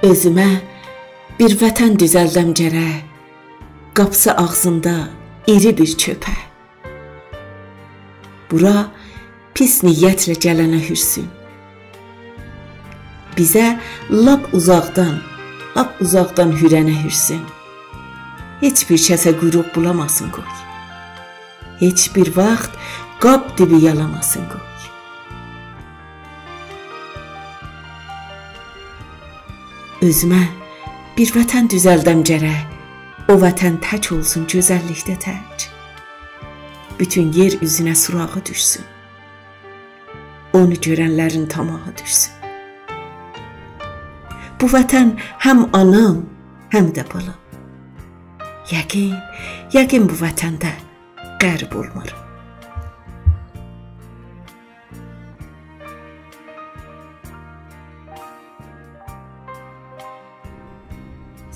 Özümə bir vətən düzəldəm gərək, qapısı ağzında iri bir çöpə. Bura pis niyyətlə gələnə hürsün. Bizə lap uzaqdan hürənə hürsün. Heç bir kəsə quyruq bulamasın qoy. Heç bir vaxt qab dibi yalamasın qoy. Özümə bir vətən düzəldəm gərək, o vətən tək olsun gözəllikdə tək. Bütün yer üzünə surağı düşsün, onu görənlərin tamağı düşsün. Bu vətən həm anam, həm də balam. Yəqin bu vətəndə qərib olmaram.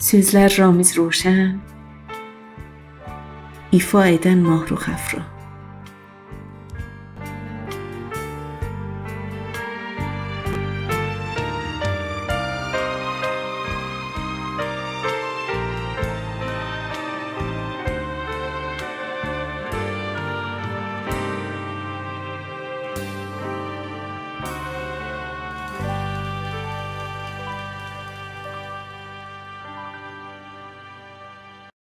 Sözlər Ramiz Roşən, ifa edən Mahruh Əfra.